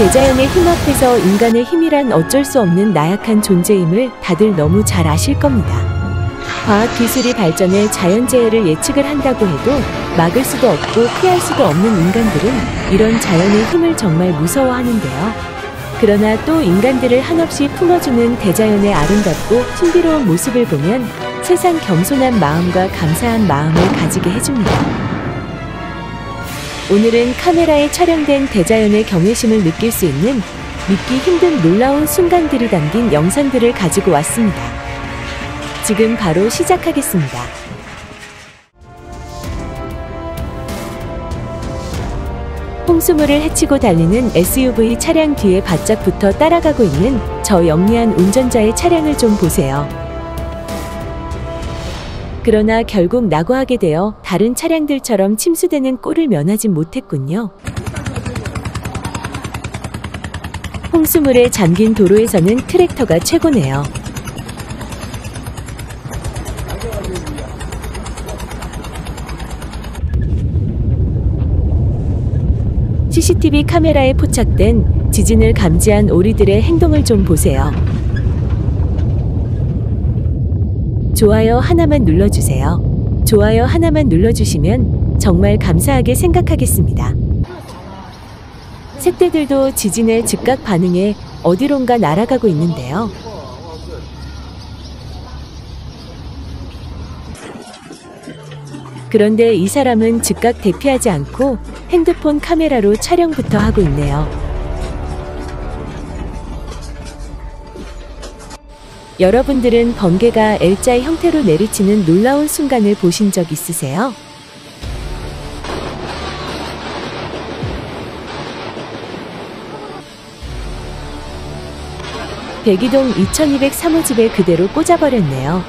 대자연의 힘 앞에서 인간의 힘이란 어쩔 수 없는 나약한 존재임을 다들 너무 잘 아실 겁니다. 과학기술이 발전해 자연재해를 예측을 한다고 해도 막을 수도 없고 피할 수도 없는 인간들은 이런 자연의 힘을 정말 무서워하는데요. 그러나 또 인간들을 한없이 품어주는 대자연의 아름답고 신비로운 모습을 보면 세상 겸손한 마음과 감사한 마음을 가지게 해줍니다. 오늘은 카메라에 촬영된 대자연의 경외심을 느낄 수 있는 믿기 힘든 놀라운 순간들이 담긴 영상들을 가지고 왔습니다. 지금 바로 시작하겠습니다. 홍수물을 헤치고 달리는 SUV 차량 뒤에 바짝 붙어 따라가고 있는 저 영리한 운전자의 차량을 좀 보세요. 그러나 결국 낙오하게 되어 다른 차량들처럼 침수되는 꼴을 면하지 못했군요. 홍수물에 잠긴 도로에서는 트랙터가 최고네요. CCTV 카메라에 포착된 지진을 감지한 오리들의 행동을 좀 보세요. 좋아요 하나만 눌러주세요. 좋아요 하나만 눌러주시면 정말 감사하게 생각하겠습니다. 새떼들도 지진에 즉각 반응해 어디론가 날아가고 있는데요. 그런데 이 사람은 즉각 대피하지 않고 핸드폰 카메라로 촬영부터 하고 있네요. 여러분들은 번개가 L자의 형태로 내리치는 놀라운 순간을 보신 적 있으세요? 백이동 2200 사무집에 그대로 꽂아버렸네요.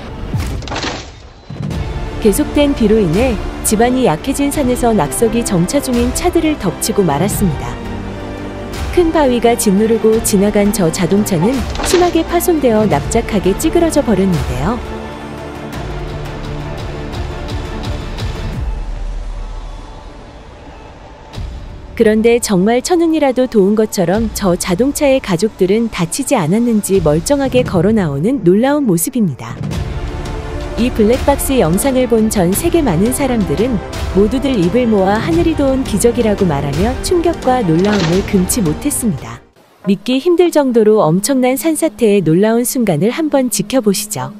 계속된 비로 인해 지반이 약해진 산에서 낙석이 정차 중인 차들을 덮치고 말았습니다. 큰 바위가 짓누르고 지나간 저 자동차는 심하게 파손되어 납작하게 찌그러져 버렸는데요. 그런데 정말 천운이라도 도운 것처럼 저 자동차의 가족들은 다치지 않았는지 멀쩡하게 걸어 나오는 놀라운 모습입니다. 이 블랙박스 영상을 본 전 세계 많은 사람들은 모두들 입을 모아 하늘이 도운 기적이라고 말하며 충격과 놀라움을 금치 못했습니다. 믿기 힘들 정도로 엄청난 산사태의 놀라운 순간을 한번 지켜보시죠.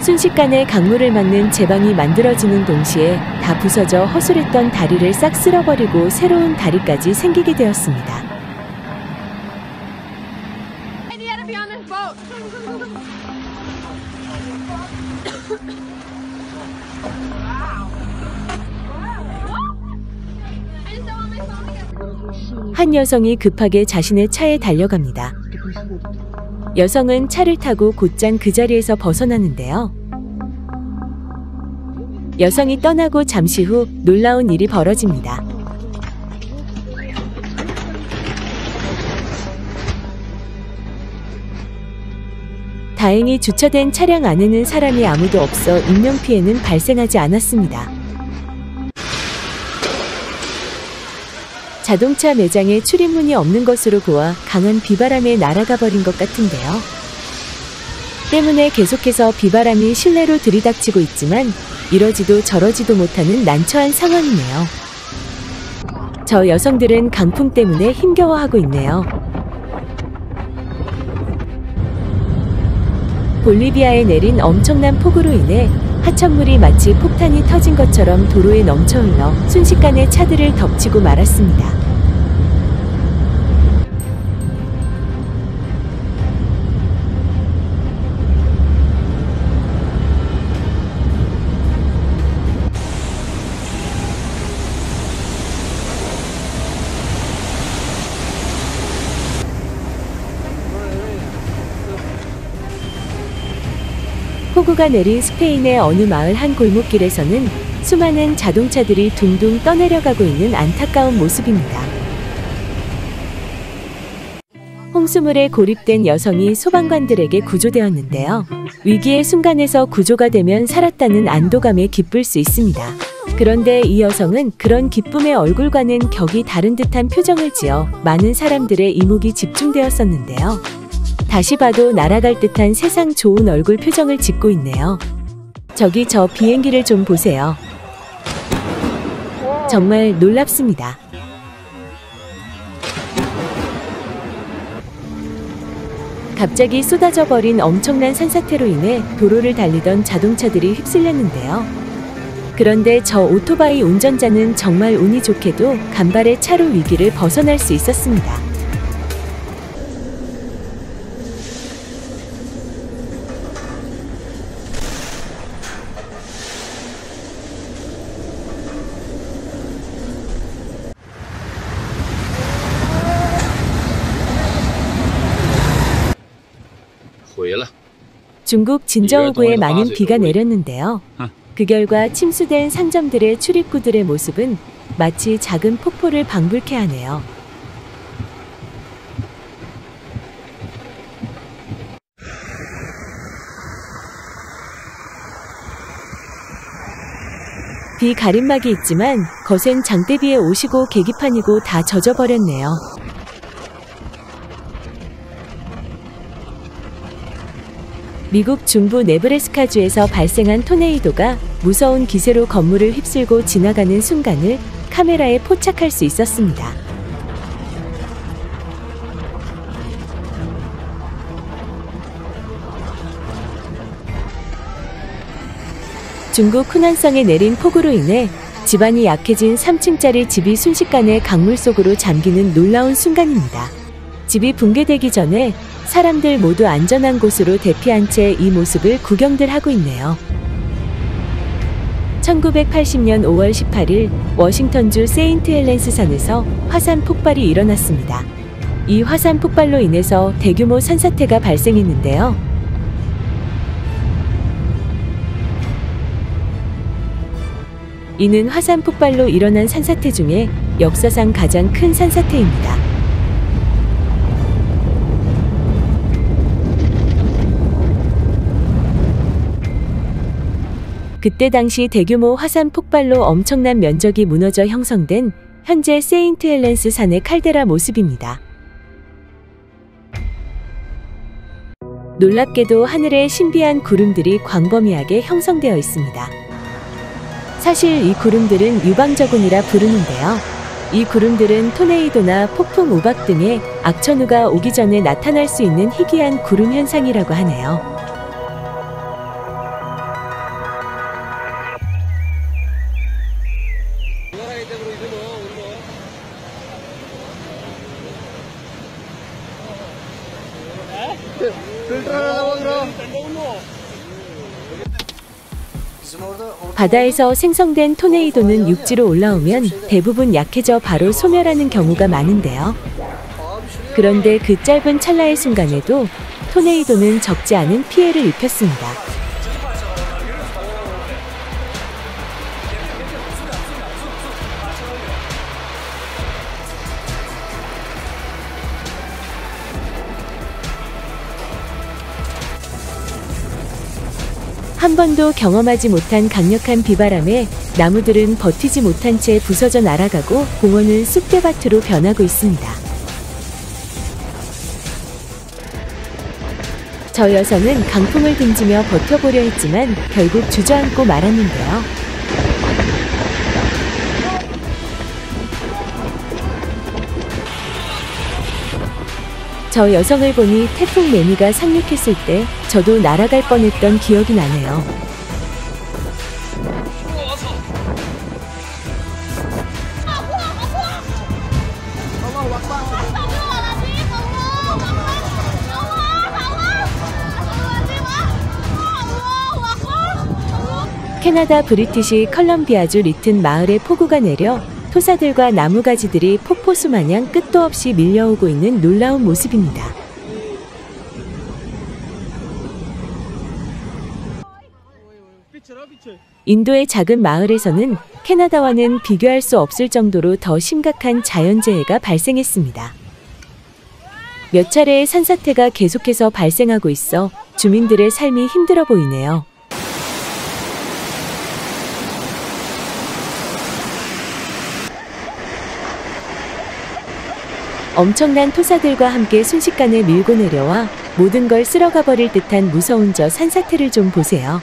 순식간에 강물을 막는 제방이 만들어지는 동시에 다 부서져 허술했던 다리를 싹 쓸어버리고 새로운 다리까지 생기게 되었습니다. 한 여성이 급하게 자신의 차에 달려갑니다. 여성은 차를 타고 곧장 그 자리에서 벗어나는데요. 여성이 떠나고 잠시 후 놀라운 일이 벌어집니다. 다행히 주차된 차량 안에는 사람이 아무도 없어 인명피해는 발생하지 않았습니다. 자동차 매장에 출입문이 없는 것으로 보아 강한 비바람에 날아가 버린 것 같은데요. 때문에 계속해서 비바람이 실내로 들이닥치고 있지만 이러지도 저러지도 못하는 난처한 상황이네요. 저 여성들은 강풍 때문에 힘겨워하고 있네요. 볼리비아에 내린 엄청난 폭우로 인해 하천물이 마치 폭탄이 터진 것처럼 도로에 넘쳐 흘러 순식간에 차들을 덮치고 말았습니다. 폭우가 내린 스페인의 어느 마을 한 골목길에서는 수많은 자동차들이 둥둥 떠내려가고 있는 안타까운 모습입니다. 홍수물에 고립된 여성이 소방관들에게 구조되었는데요. 위기의 순간에서 구조가 되면 살았다는 안도감에 기쁠 수 있습니다. 그런데 이 여성은 그런 기쁨의 얼굴과는 격이 다른 듯한 표정을 지어 많은 사람들의 이목이 집중되었었는데요. 다시 봐도 날아갈 듯한 세상 좋은 얼굴 표정을 짓고 있네요. 저기 저 비행기를 좀 보세요. 정말 놀랍습니다. 갑자기 쏟아져 버린 엄청난 산사태로 인해 도로를 달리던 자동차들이 휩쓸렸는데요. 그런데 저 오토바이 운전자는 정말 운이 좋게도 간발의 차로 위기를 벗어날 수 있었습니다. 중국 진저우구에 많은 비가 내렸는데요. 그 결과 침수된 상점들의 출입구들의 모습은 마치 작은 폭포를 방불케 하네요. 비 가림막이 있지만 거센 장대비에 옷이고 계기판이고 다 젖어버렸네요. 미국 중부 네브래스카주에서 발생한 토네이도가 무서운 기세로 건물을 휩쓸고 지나가는 순간을 카메라에 포착할 수 있었습니다. 중국 후난성에 내린 폭우로 인해 지반이 약해진 3층짜리 집이 순식간에 강물 속으로 잠기는 놀라운 순간입니다. 집이 붕괴되기 전에 사람들 모두 안전한 곳으로 대피한 채 이 모습을 구경들 하고 있네요. 1980년 5월 18일 워싱턴주 세인트 헬렌스 산에서 화산 폭발이 일어났습니다. 이 화산 폭발로 인해서 대규모 산사태가 발생했는데요. 이는 화산 폭발로 일어난 산사태 중에 역사상 가장 큰 산사태입니다. 그때 당시 대규모 화산 폭발로 엄청난 면적이 무너져 형성된 현재 세인트 헬렌스 산의 칼데라 모습입니다. 놀랍게도 하늘에 신비한 구름들이 광범위하게 형성되어 있습니다. 사실 이 구름들은 유방저군이라 부르는데요. 이 구름들은 토네이도나 폭풍 우박 등의 악천후가 오기 전에 나타날 수 있는 희귀한 구름 현상이라고 하네요. 바다에서 생성된 토네이도는 육지로 올라오면 대부분 약해져 바로 소멸하는 경우가 많은데요. 그런데 그 짧은 찰나의 순간에도 토네이도는 적지 않은 피해를 입혔습니다. 한 번도 경험하지 못한 강력한 비바람에 나무들은 버티지 못한 채 부서져 날아가고 공원은 쑥대밭으로 변하고 있습니다. 저 여성은 강풍을 등지며 버텨보려 했지만 결국 주저앉고 말았는데요. 저 여성을 보니 태풍 매미가 상륙했을 때 저도 날아갈 뻔했던 기억이 나네요. 캐나다 브리티시 컬럼비아주 리튼 마을에 폭우가 내려 토사들과 나무가지들이 폭포수 마냥 끝도 없이 밀려오고 있는 놀라운 모습입니다. 인도의 작은 마을에서는 캐나다와는 비교할 수 없을 정도로 더 심각한 자연재해가 발생했습니다. 몇 차례의 산사태가 계속해서 발생하고 있어 주민들의 삶이 힘들어 보이네요. 엄청난 토사들과 함께 순식간에 밀고 내려와 모든 걸 쓸어가 버릴 듯한 무서운 저 산사태를 좀 보세요.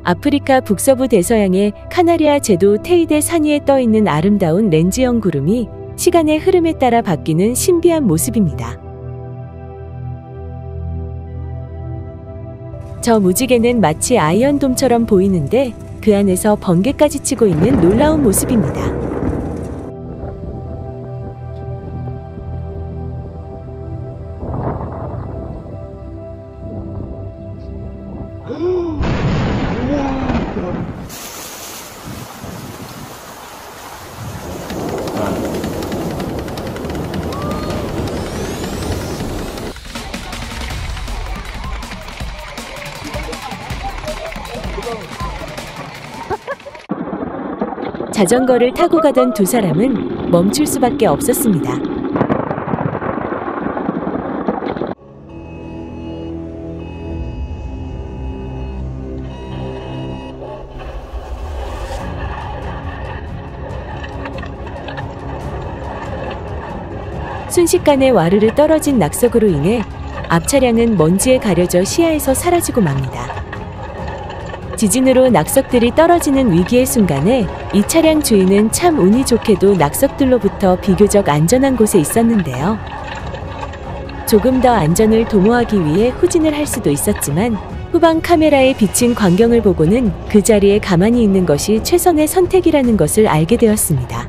아프리카 북서부 대서양의 카나리아 제도 테이데 산 위에 떠 있는 아름다운 렌즈형 구름이 시간의 흐름에 따라 바뀌는 신비한 모습입니다. 저 무지개는 마치 아이언돔처럼 보이는데 그 안에서 번개까지 치고 있는 놀라운 모습입니다. 자전거를 타고 가던 두 사람은 멈출 수밖에 없었습니다. 순식간에 와르르 떨어진 낙석으로 인해 앞 차량은 먼지에 가려져 시야에서 사라지고 맙니다. 지진으로 낙석들이 떨어지는 위기의 순간에 이 차량 주인은 참 운이 좋게도 낙석들로부터 비교적 안전한 곳에 있었는데요. 조금 더 안전을 도모하기 위해 후진을 할 수도 있었지만 후방 카메라에 비친 광경을 보고는 그 자리에 가만히 있는 것이 최선의 선택이라는 것을 알게 되었습니다.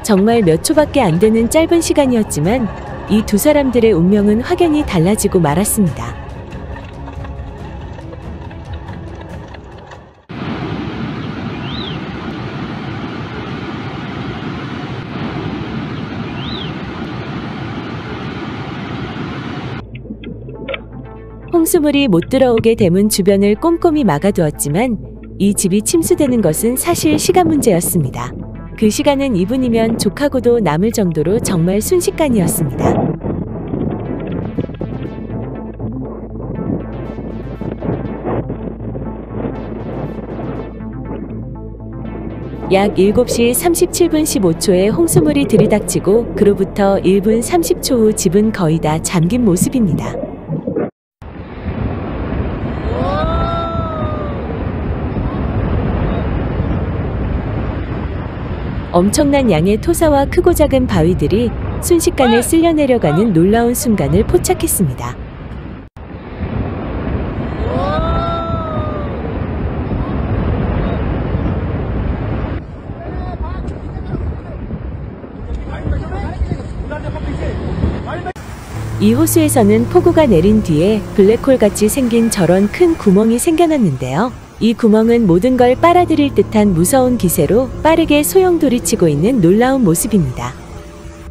정말 몇 초밖에 안 되는 짧은 시간이었지만 이 두 사람들의 운명은 확연히 달라지고 말았습니다. 홍수물이 못 들어오게 대문 주변을 꼼꼼히 막아두었지만 이 집이 침수되는 것은 사실 시간 문제였습니다. 그 시간은 2분이면 족하고도 남을 정도로 정말 순식간이었습니다. 약 7시 37분 15초에 홍수물이 들이닥치고 그로부터 1분 30초 후 집은 거의 다 잠긴 모습입니다. 엄청난 양의 토사와 크고 작은 바위들이 순식간에 쓸려 내려가는 놀라운 순간을 포착했습니다. 이 호수에서는 폭우가 내린 뒤에 블랙홀같이 생긴 저런 큰 구멍이 생겨났는데요. 이 구멍은 모든 걸 빨아들일 듯한 무서운 기세로 빠르게 소용돌이치고 있는 놀라운 모습입니다.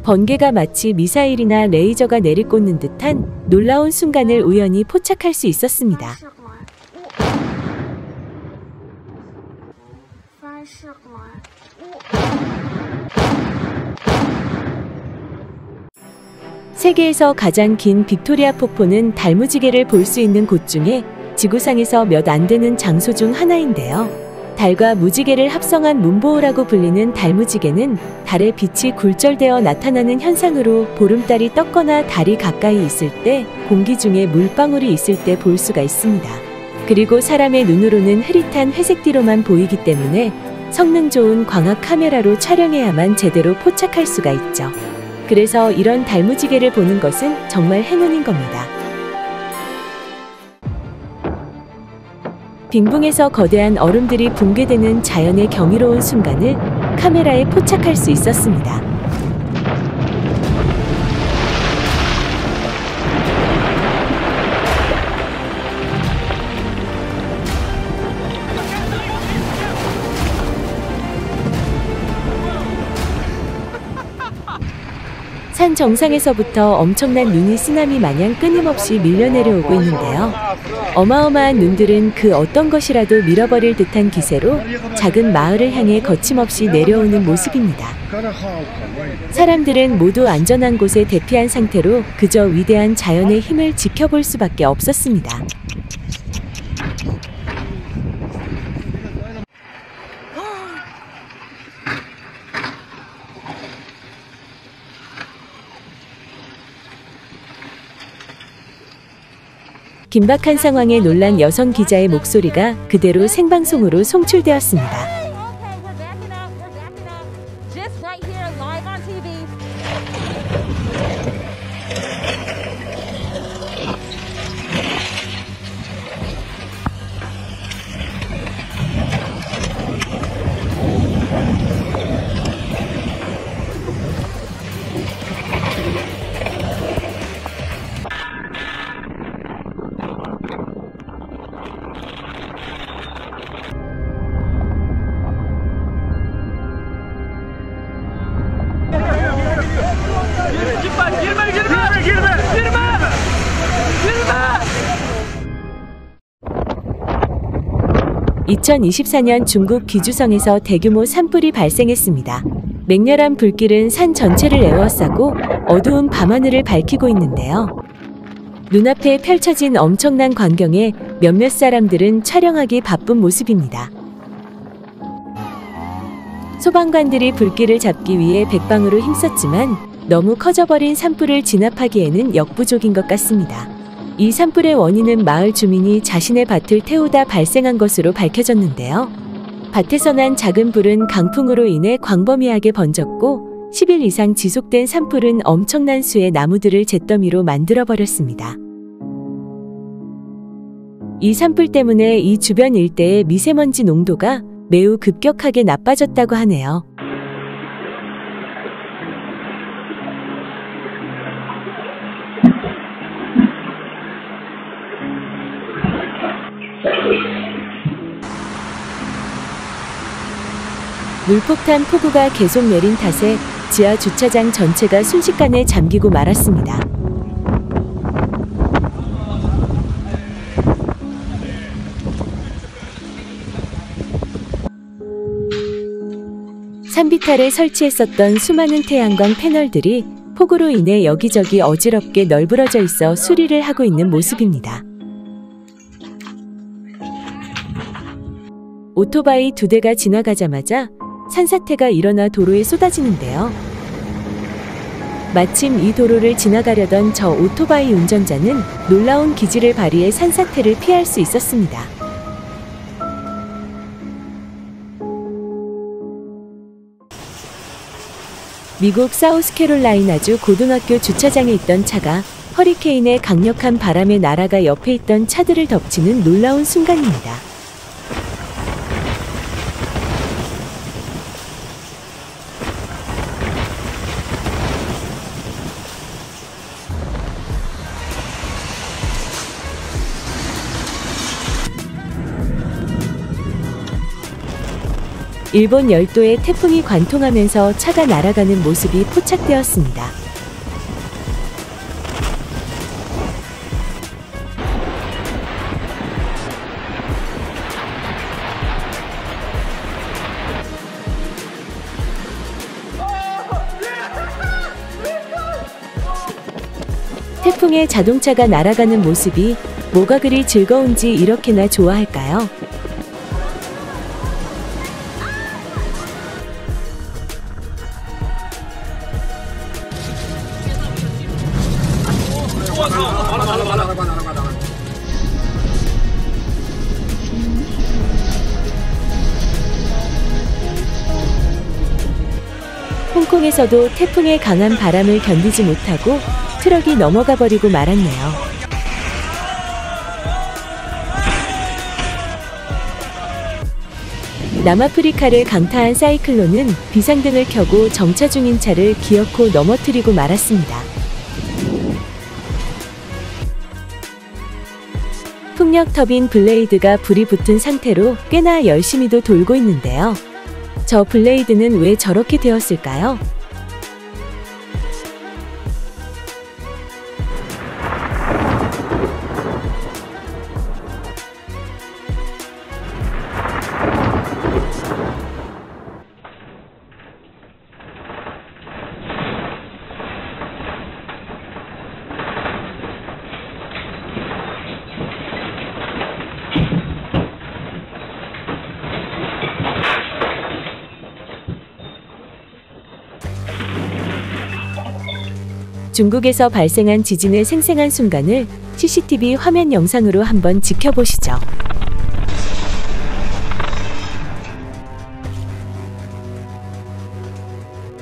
번개가 마치 미사일이나 레이저가 내리꽂는 듯한 놀라운 순간을 우연히 포착할 수 있었습니다. 세계에서 가장 긴 빅토리아 폭포는 달무지개를 볼 수 있는 곳 중에 지구상에서 몇 안 되는 장소 중 하나인데요. 달과 무지개를 합성한 문보호라고 불리는 달무지개는 달의 빛이 굴절되어 나타나는 현상으로 보름달이 떴거나 달이 가까이 있을 때 공기 중에 물방울이 있을 때 볼 수가 있습니다. 그리고 사람의 눈으로는 흐릿한 회색띠로만 보이기 때문에 성능 좋은 광학 카메라로 촬영해야만 제대로 포착할 수가 있죠. 그래서 이런 달무지개를 보는 것은 정말 행운인 겁니다. 빙붕에서 거대한 얼음들이 붕괴되는 자연의 경이로운 순간을 카메라에 포착할 수 있었습니다. 산 정상에서부터 엄청난 눈이 쓰나미 마냥 끊임없이 밀려 내려오고 있는데요. 어마어마한 눈들은 그 어떤 것이라도 밀어버릴 듯한 기세로 작은 마을을 향해 거침없이 내려오는 모습입니다. 사람들은 모두 안전한 곳에 대피한 상태로 그저 위대한 자연의 힘을 지켜볼 수밖에 없었습니다. 긴박한 상황에 놀란 여성 기자의 목소리가 그대로 생방송으로 송출되었습니다. 2024년 중국 귀주성에서 대규모 산불이 발생했습니다. 맹렬한 불길은 산 전체를 에워싸고 어두운 밤하늘을 밝히고 있는데요. 눈앞에 펼쳐진 엄청난 광경에 몇몇 사람들은 촬영하기 바쁜 모습입니다. 소방관들이 불길을 잡기 위해 백방으로 힘썼지만 너무 커져버린 산불을 진압하기에는 역부족인 것 같습니다. 이 산불의 원인은 마을 주민이 자신의 밭을 태우다 발생한 것으로 밝혀졌는데요. 밭에서 난 작은 불은 강풍으로 인해 광범위하게 번졌고 10일 이상 지속된 산불은 엄청난 수의 나무들을 잿더미로 만들어버렸습니다. 이 산불 때문에 이 주변 일대의 미세먼지 농도가 매우 급격하게 나빠졌다고 하네요. 물폭탄 폭우가 계속 내린 탓에 지하 주차장 전체가 순식간에 잠기고 말았습니다. 산비탈에 설치했었던 수많은 태양광 패널들이 폭우로 인해 여기저기 어지럽게 널브러져 있어 수리를 하고 있는 모습입니다. 오토바이 2대가 지나가자마자 산사태가 일어나 도로에 쏟아지는데요. 마침 이 도로를 지나가려던 저 오토바이 운전자는 놀라운 기지를 발휘해 산사태를 피할 수 있었습니다. 미국 사우스캐롤라이나주 고등학교 주차장에 있던 차가 허리케인의 강력한 바람에 날아가 옆에 있던 차들을 덮치는 놀라운 순간입니다. 일본 열도에 태풍이 관통하면서 차가 날아가는 모습이 포착되었습니다. 태풍에 자동차가 날아가는 모습이 뭐가 그리 즐거운지 이렇게나 좋아할까요? 홍콩에서도 태풍의 강한 바람을 견디지 못하고 트럭이 넘어가 버리고 말았네요. 남아프리카를 강타한 사이클론은 비상등을 켜고 정차 중인 차를 기어코 넘어뜨리고 말았습니다. 풍력 터빈 블레이드가 불이 붙은 상태로 꽤나 열심히도 돌고 있는데요. 저 블레이드는 왜 저렇게 되었을까요? 중국에서 발생한 지진의 생생한 순간을 CCTV 화면 영상으로 한번 지켜보시죠.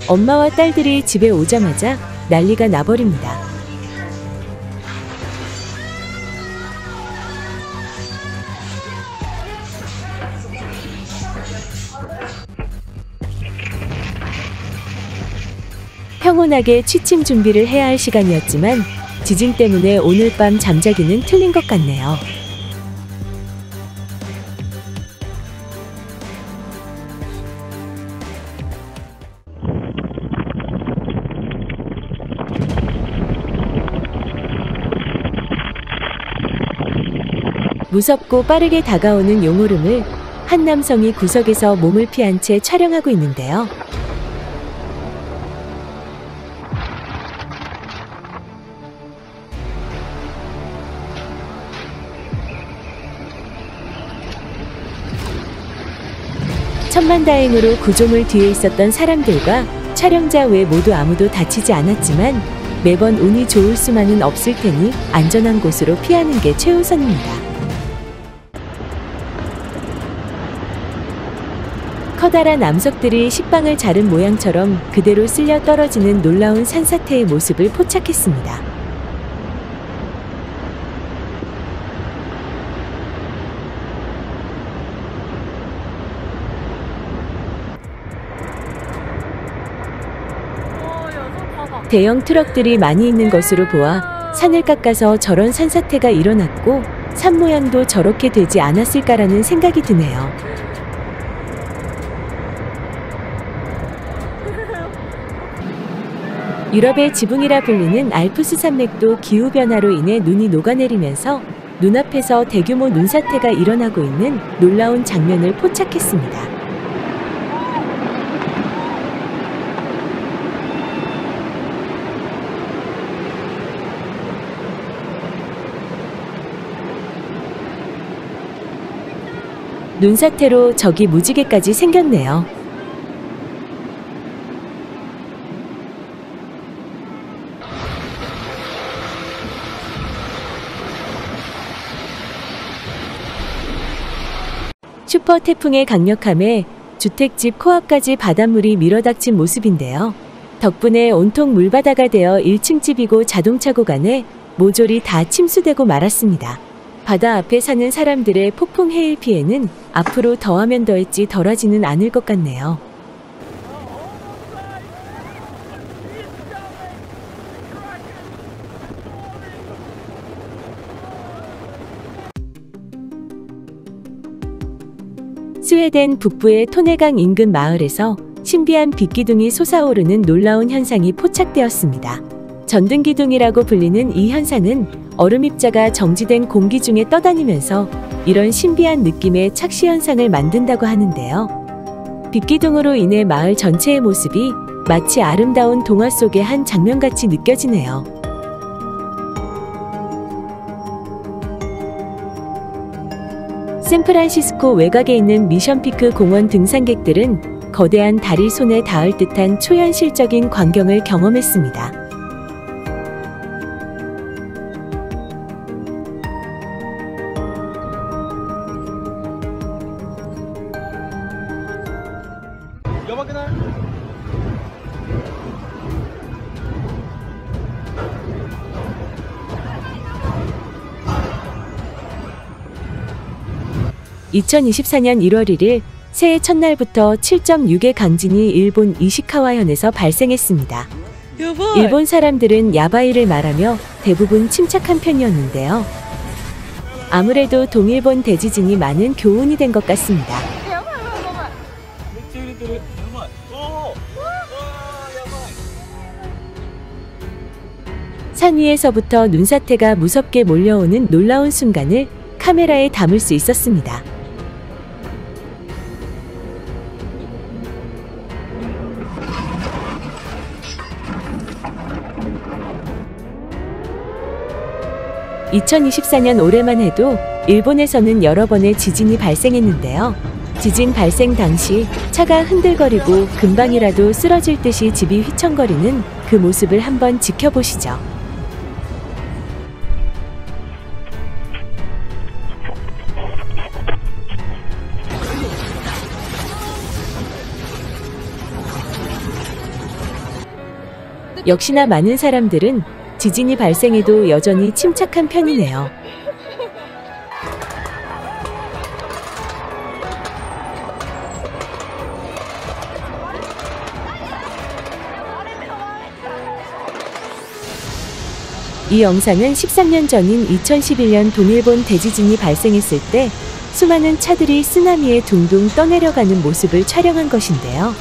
엄마와 딸들이 집에 오자마자 난리가 나버립니다. 평온하게 취침 준비를 해야 할 시간이었지만 지진 때문에 오늘 밤 잠자기는 틀린 것 같네요. 무섭고 빠르게 다가오는 용오름을 한 남성이 구석에서 몸을 피한 채 촬영하고 있는데요. 천만다행으로 구조물 뒤에 있었던 사람들과 촬영자 외 모두 아무도 다치지 않았지만 매번 운이 좋을 수만은 없을 테니 안전한 곳으로 피하는 게 최우선입니다. 커다란 암석들이 식빵을 자른 모양처럼 그대로 쓸려 떨어지는 놀라운 산사태의 모습을 포착했습니다. 대형 트럭들이 많이 있는 것으로 보아 산을 깎아서 저런 산사태가 일어났고 산 모양도 저렇게 되지 않았을까라는 생각이 드네요. 유럽의 지붕이라 불리는 알프스 산맥도 기후변화로 인해 눈이 녹아내리면서 눈앞에서 대규모 눈사태가 일어나고 있는 놀라운 장면을 포착했습니다. 눈사태로 저기 무지개까지 생겼네요. 슈퍼 태풍의 강력함에 주택집 코앞까지 바닷물이 밀어닥친 모습인데요. 덕분에 온통 물바다가 되어 1층 집이고 자동차 구간에 모조리 다 침수되고 말았습니다. 바다 앞에 사는 사람들의 폭풍 해일 피해는 앞으로 더하면 더했지 덜하지는 않을 것 같네요. 스웨덴 북부의 토네강 인근 마을에서 신비한 빛기둥이 솟아오르는 놀라운 현상이 포착되었습니다. 전등기둥이라고 불리는 이 현상은 얼음 입자가 정지된 공기 중에 떠다니면서 이런 신비한 느낌의 착시 현상을 만든다고 하는데요. 빛기둥으로 인해 마을 전체의 모습이 마치 아름다운 동화 속의 한 장면같이 느껴지네요. 샌프란시스코 외곽에 있는 미션피크 공원 등산객들은 거대한 달이 손에 닿을 듯한 초현실적인 광경을 경험했습니다. (2024년 1월 1일) 새해 첫날부터 7.6의 강진이 일본 이시카와현에서 발생했습니다. 일본 사람들은 야바이를 말하며 대부분 침착한 편이었는데요. 아무래도 동일본 대지진이 많은 교훈이 된 것 같습니다. 산 위에서부터 눈사태가 무섭게 몰려오는 놀라운 순간을 카메라에 담을 수 있었습니다. (2024년) 올해만 해도 일본에서는 여러 번의 지진이 발생했는데요. 지진 발생 당시 차가 흔들거리고 금방이라도 쓰러질 듯이 집이 휘청거리는 그 모습을 한번 지켜보시죠. 역시나 많은 사람들은 지진이 발생해도 여전히 침착한 편이네요. 이 영상은 13년 전인 2011년 동일본 대지진이 발생했을 때 수많은 차들이 쓰나미에 둥둥 떠내려가는 모습을 촬영한 것인데요.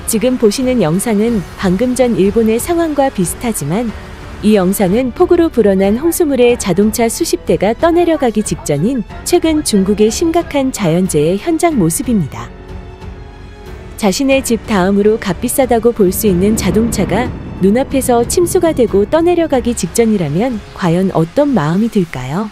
지금 보시는 영상은 방금 전 일본의 상황과 비슷하지만 이 영상은 폭우로 불어난 홍수물에 자동차 수십 대가 떠내려가기 직전인 최근 중국의 심각한 자연재해 현장 모습입니다. 자신의 집 다음으로 값비싸다고 볼 수 있는 자동차가 눈앞에서 침수가 되고 떠내려가기 직전이라면 과연 어떤 마음이 들까요?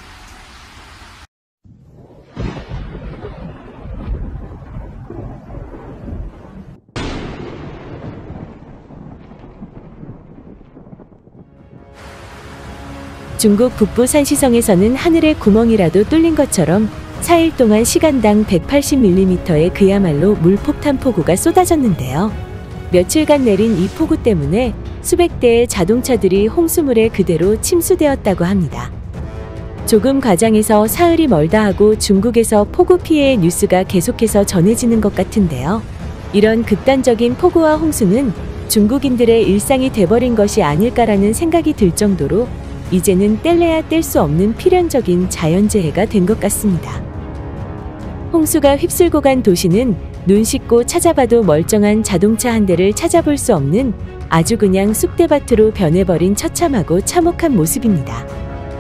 중국 북부 산시성에서는 하늘의 구멍이라도 뚫린 것처럼 4일 동안 시간당 180mm의 그야말로 물폭탄 폭우가 쏟아졌는데요. 며칠간 내린 이 폭우 때문에 수백 대의 자동차들이 홍수물에 그대로 침수되었다고 합니다. 조금 과장해서 사흘이 멀다 하고 중국에서 폭우 피해의 뉴스가 계속해서 전해지는 것 같은데요. 이런 극단적인 폭우와 홍수는 중국인들의 일상이 돼버린 것이 아닐까라는 생각이 들 정도로 이제는 뗄래야 뗄 수 없는 필연적인 자연재해가 된 것 같습니다. 홍수가 휩쓸고 간 도시는 눈 씻고 찾아봐도 멀쩡한 자동차 한 대를 찾아볼 수 없는 아주 그냥 쑥대밭으로 변해버린 처참하고 참혹한 모습입니다.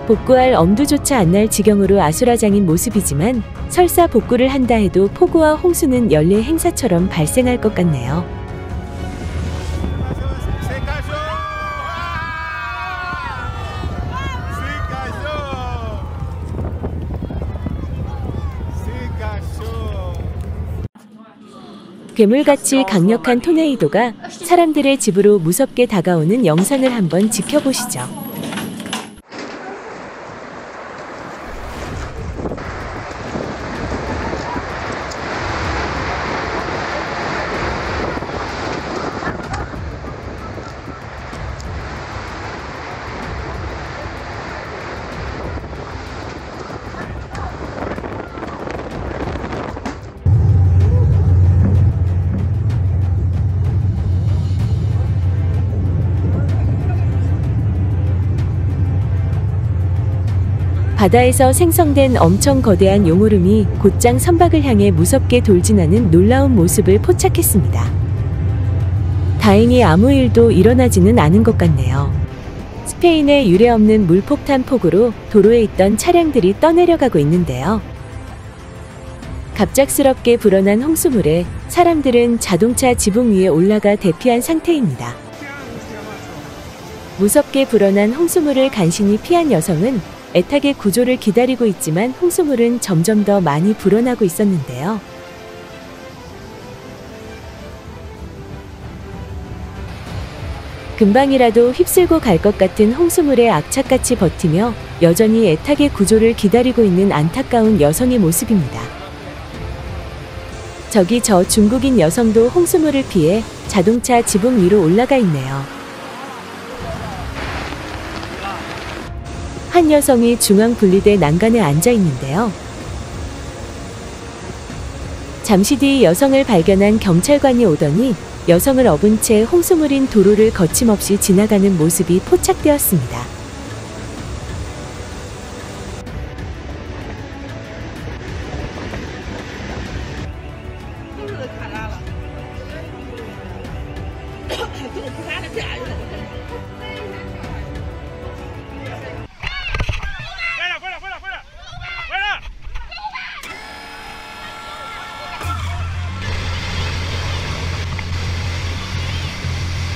복구할 엄두조차 안 날 지경으로 아수라장인 모습이지만 설사 복구를 한다 해도 폭우와 홍수는 연례 행사처럼 발생할 것 같네요. 괴물같이 강력한 토네이도가 사람들의 집으로 무섭게 다가오는 영상을 한번 지켜보시죠. 바다에서 생성된 엄청 거대한 용오름이 곧장 선박을 향해 무섭게 돌진하는 놀라운 모습을 포착했습니다. 다행히 아무 일도 일어나지는 않은 것 같네요. 스페인의 유례없는 물폭탄 폭우로 도로에 있던 차량들이 떠내려가고 있는데요. 갑작스럽게 불어난 홍수물에 사람들은 자동차 지붕 위에 올라가 대피한 상태입니다. 무섭게 불어난 홍수물을 간신히 피한 여성은 애타게 구조를 기다리고 있지만 홍수물은 점점 더 많이 불어나고 있었는데요. 금방이라도 휩쓸고 갈 것 같은 홍수물에 악착같이 버티며 여전히 애타게 구조를 기다리고 있는 안타까운 여성의 모습입니다. 저기 저 중국인 여성도 홍수물을 피해 자동차 지붕 위로 올라가 있네요. 한 여성이 중앙 분리대 난간에 앉아 있는데요. 잠시 뒤 여성을 발견한 경찰관이 오더니 여성을 업은 채 홍수물인 도로를 거침없이 지나가는 모습이 포착되었습니다.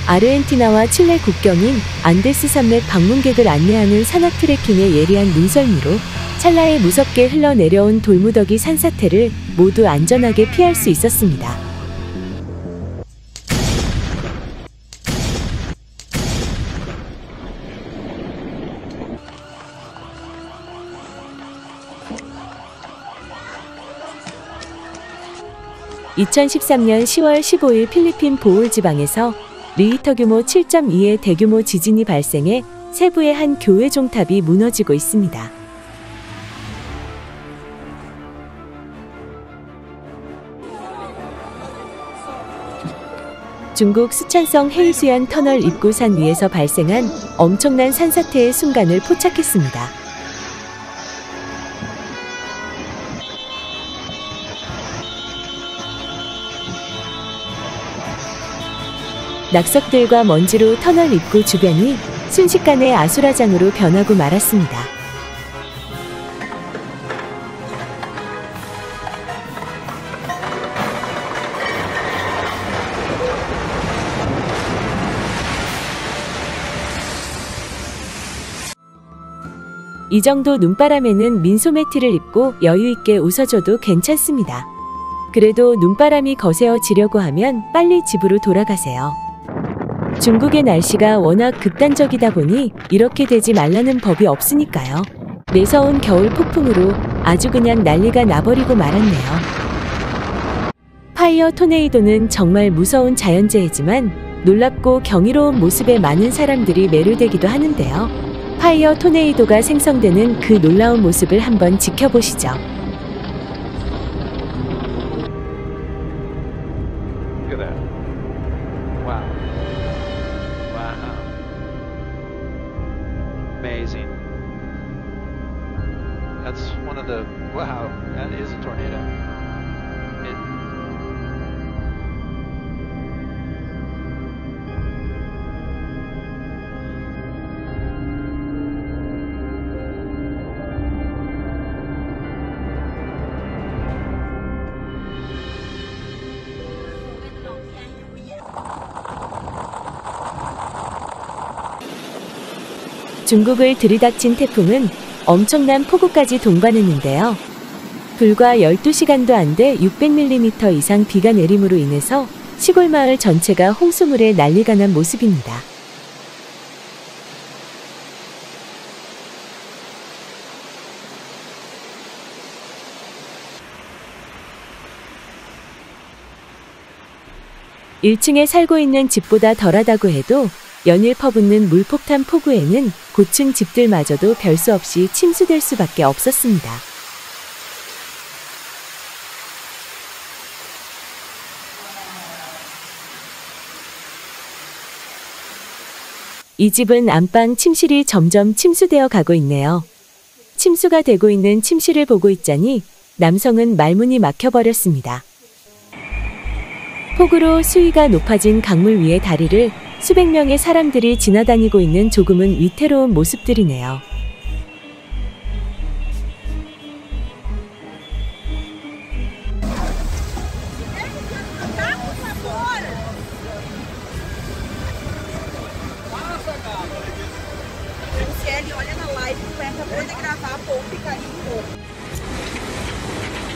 아르헨티나와 칠레 국경인 안데스 산맥 방문객을 안내하는 산악 트레킹의 예리한 눈썰미로 찰나에 무섭게 흘러내려온 돌무더기 산사태를 모두 안전하게 피할 수 있었습니다. (2013년 10월 15일) 필리핀 보홀 지방에서 리히터 규모 7.2의 대규모 지진이 발생해 세부의 한 교회 종탑이 무너지고 있습니다. 중국 수촨성 헤이수연 터널 입구 산 위에서 발생한 엄청난 산사태의 순간을 포착했습니다. 낙석들과 먼지로 터널 입구 주변이 순식간에 아수라장으로 변하고 말았습니다. 이 정도 눈바람에는 민소매티를 입고 여유있게 웃어줘도 괜찮습니다. 그래도 눈바람이 거세어지려고 하면 빨리 집으로 돌아가세요. 중국의 날씨가 워낙 극단적이다 보니 이렇게 되지 말라는 법이 없으니까요. 매서운 겨울 폭풍으로 아주 그냥 난리가 나버리고 말았네요. 파이어 토네이도는 정말 무서운 자연재해지만 놀랍고 경이로운 모습에 많은 사람들이 매료되기도 하는데요. 파이어 토네이도가 생성되는 그 놀라운 모습을 한번 지켜보시죠. Amazing. That's one of the, wow, that is a tornado. 중국을 들이닥친 태풍은 엄청난 폭우까지 동반했는데요. 불과 12시간도 안 돼 600mm 이상 비가 내림으로 인해서 시골 마을 전체가 홍수물에 난리가 난 모습입니다. (1층에) 살고 있는 집보다 덜하다고 해도 연일 퍼붓는 물폭탄 폭우에는 고층 집들마저도 별 수 없이 침수될 수밖에 없었습니다. 이 집은 안방 침실이 점점 침수되어 가고 있네요. 침수가 되고 있는 침실을 보고 있자니 남성은 말문이 막혀버렸습니다. 폭우로 수위가 높아진 강물 위의 다리를 수백 명의 사람들이 지나다니고 있는 조금은 위태로운 모습들이네요.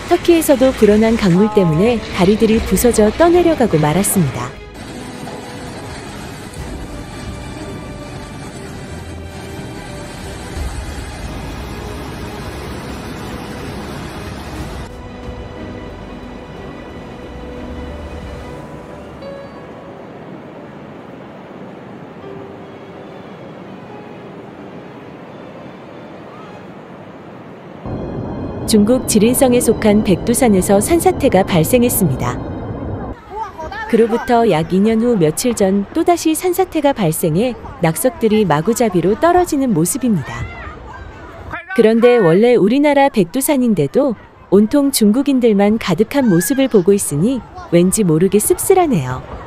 터키에서도 불어난 강물 때문에 다리들이 부서져 떠내려가고 말았습니다. 중국 지린성에 속한 백두산에서 산사태가 발생했습니다. 그로부터 약 2년 후 며칠 전 또다시 산사태가 발생해 낙석들이 마구잡이로 떨어지는 모습입니다. 그런데 원래 우리나라 백두산인데도 온통 중국인들만 가득한 모습을 보고 있으니 왠지 모르게 씁쓸하네요.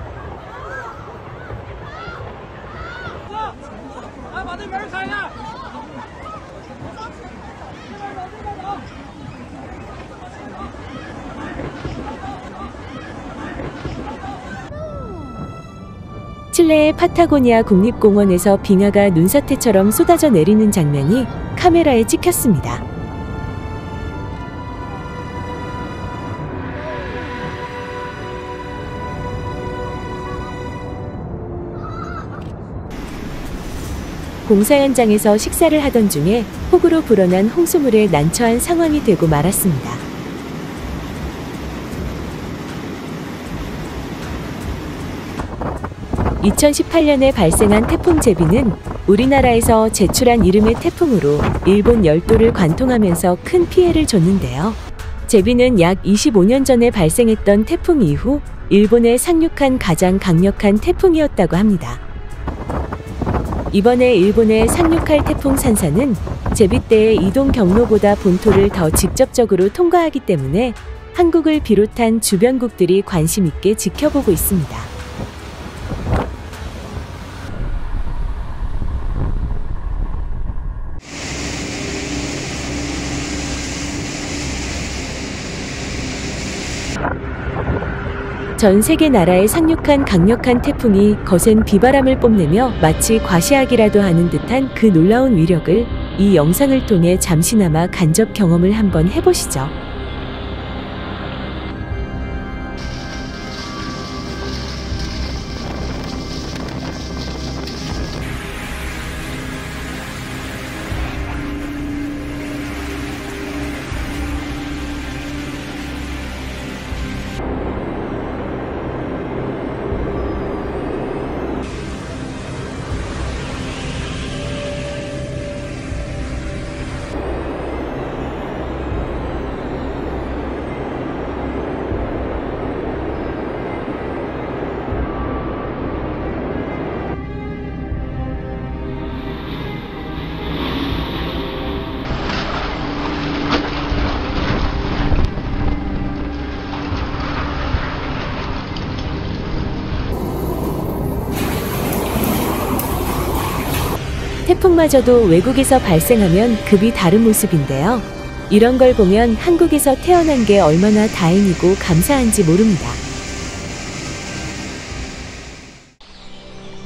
칠레의 파타고니아 국립공원에서 빙하가 눈사태처럼 쏟아져 내리는 장면이 카메라에 찍혔습니다. 공사 현장에서 식사를 하던 중에 폭우로 불어난 홍수물에 난처한 상황이 되고 말았습니다. (2018년에) 발생한 태풍 제비는 우리나라에서 제출한 이름의 태풍으로 일본 열도를 관통하면서 큰 피해를 줬는데요. 제비는 약 25년 전에 발생했던 태풍 이후 일본에 상륙한 가장 강력한 태풍이었다고 합니다. 이번에 일본에 상륙할 태풍 산사는 제비 때의 이동 경로보다 본토를 더 직접적으로 통과하기 때문에 한국을 비롯한 주변국들이 관심 있게 지켜보고 있습니다. 전 세계 나라에 상륙한 강력한 태풍이 거센 비바람을 뽐내며 마치 과시하기라도 하는 듯한 그 놀라운 위력을 이 영상을 통해 잠시나마 간접 경험을 한번 해보시죠. 태풍마저도 외국에서 발생하면 급이 다른 모습인데요. 이런 걸 보면 한국에서 태어난 게 얼마나 다행이고 감사한지 모릅니다.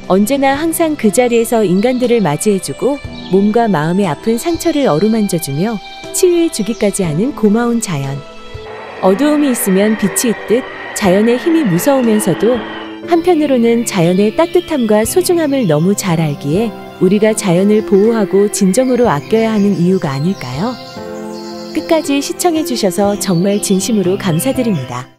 언제나 항상 그 자리에서 인간들을 맞이해주고 몸과 마음의 아픈 상처를 어루만져주며 치유해주기까지 하는 고마운 자연. 어두움이 있으면 빛이 있듯 자연의 힘이 무서우면서도 한편으로는 자연의 따뜻함과 소중함을 너무 잘 알기에 우리가 자연을 보호하고 진정으로 아껴야 하는 이유가 아닐까요? 끝까지 시청해주셔서 정말 진심으로 감사드립니다.